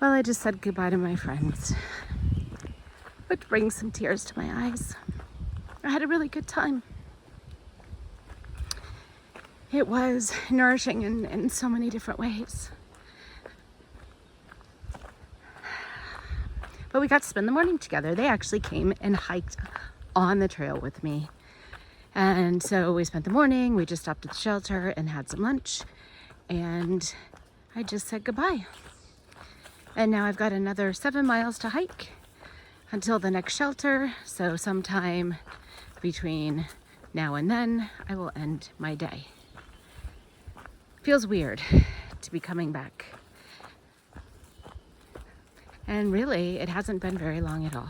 Well, I just said goodbye to my friends, which brings some tears to my eyes. I had a really good time. It was nourishing in so many different ways. But we got to spend the morning together. They actually came and hiked on the trail with me. And so we spent the morning, we just stopped at the shelter and had some lunch. And I just said goodbye. And now I've got another 7 miles to hike until the next shelter. So sometime between now and then, I will end my day. Feels weird to be coming back. And really, it hasn't been very long at all.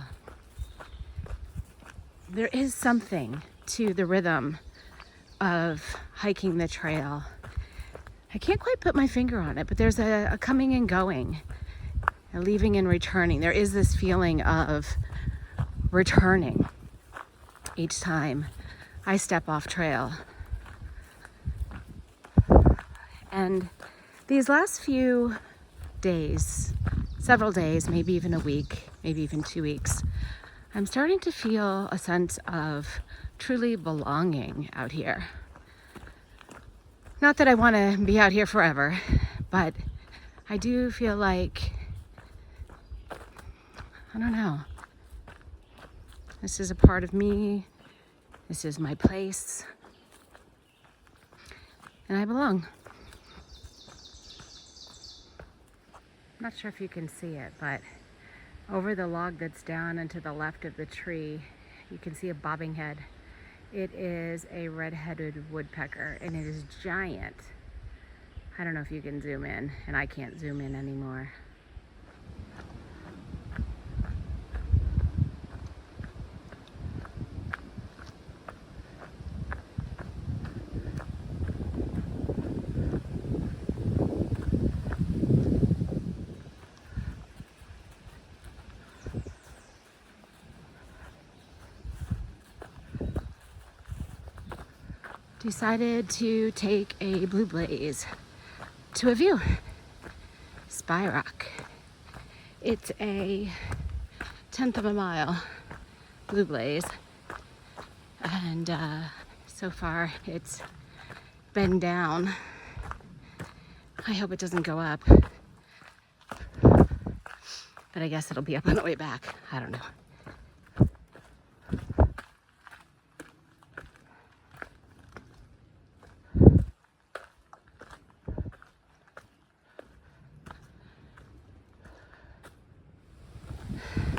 There is something to the rhythm of hiking the trail. I can't quite put my finger on it, but there's a coming and going, a leaving and returning. There is this feeling of returning each time I step off trail. And these last few days, several days, maybe even a week, maybe even 2 weeks, I'm starting to feel a sense of truly belonging out here. Not that I want to be out here forever, but I do feel like, I don't know, this is a part of me, this is my place, and I belong. I'm not sure if you can see it, but over the log that's down and to the left of the tree, you can see a bobbing head. It is a red-headed woodpecker, and it is giant. I don't know if you can zoom in, and I can't zoom in anymore. Decided to take a blue blaze to a view. Spy Rock. It's a 1/10 of a mile blue blaze, and so far it's been down. I hope it doesn't go up, but I guess it'll be up on the way back. I don't know.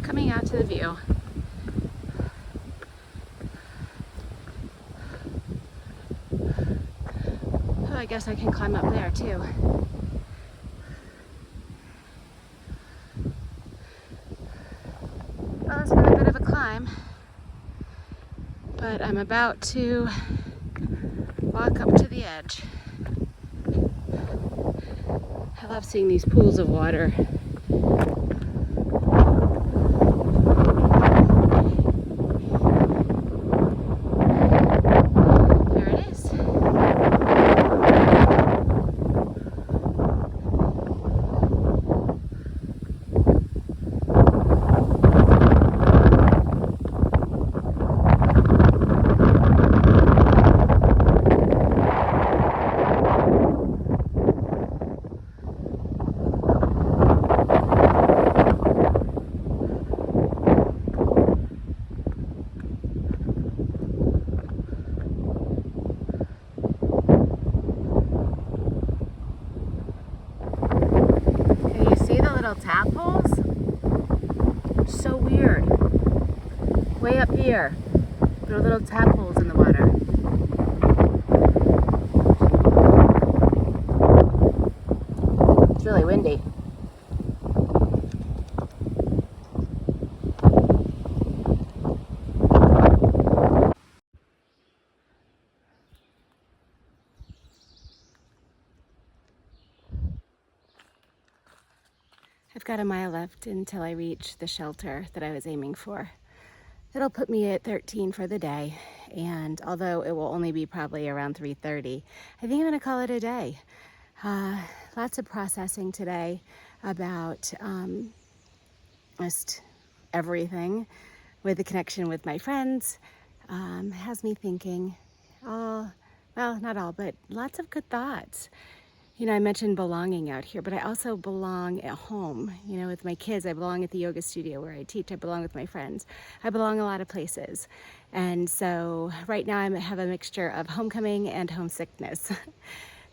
Coming out to the view. Oh, I guess I can climb up there too. Well, it's been a bit of a climb, but I'm about to walk up to the edge. I love seeing these pools of water. Tadpoles? So weird. Way up here, there are little tadpoles in the water. It's really windy. I've got a mile left until I reach the shelter that I was aiming for. It'll put me at 13 for the day, and although it will only be probably around 3:30, I think I'm gonna call it a day. Lots of processing today about just everything with the connection with my friends. Has me thinking all, well, not all, but lots of good thoughts. You know, I mentioned belonging out here, but I also belong at home. You know, with my kids, I belong at the yoga studio where I teach. I belong with my friends. I belong a lot of places. And so right now I have a mixture of homecoming and homesickness.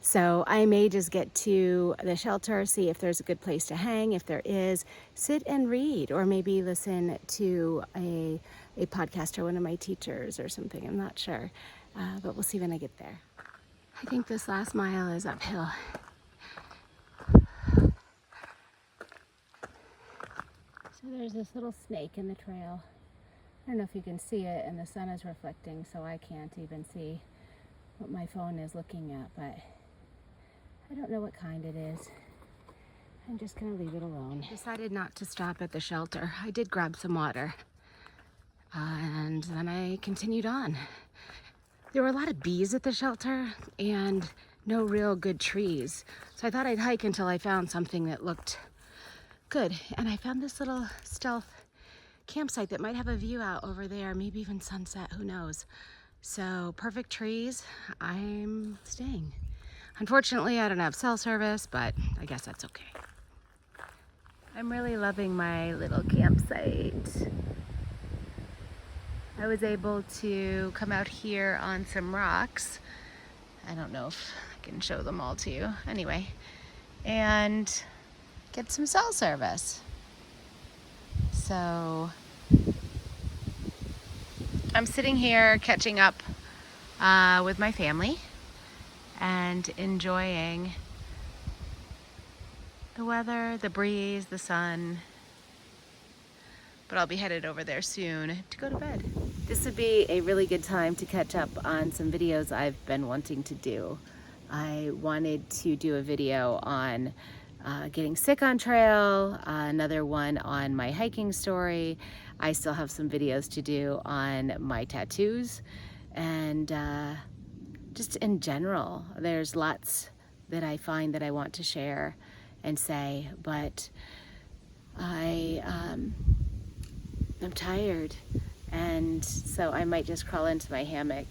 So I may just get to the shelter, see if there's a good place to hang. If there is, sit and read, or maybe listen to a podcast or one of my teachers or something. I'm not sure, but we'll see when I get there. I think this last mile is uphill. So there's this little snake in the trail. I don't know if you can see it, and the sun is reflecting, so I can't even see what my phone is looking at, but I don't know what kind it is. I'm just gonna leave it alone. Decided not to stop at the shelter. I did grab some water, and then I continued on. There were a lot of bees at the shelter and no real good trees. So I thought I'd hike until I found something that looked good. And I found this little stealth campsite that might have a view out over there, maybe even sunset, who knows. So perfect trees, I'm staying. Unfortunately, I don't have cell service, but I guess that's okay. I'm really loving my little campsite. I was able to come out here on some rocks. I don't know if I can show them all to you. Anyway, and get some cell service. So I'm sitting here catching up with my family and enjoying the weather, the breeze, the sun. But I'll be headed over there soon to go to bed. This would be a really good time to catch up on some videos I've been wanting to do. I wanted to do a video on getting sick on trail, another one on my hiking story. I still have some videos to do on my tattoos, and just in general, there's lots that I find that I want to share and say, but I'm tired, and so I might just crawl into my hammock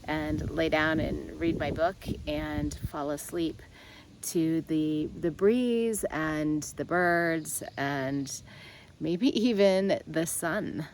and lay down and read my book and fall asleep to the breeze and the birds and maybe even the sun.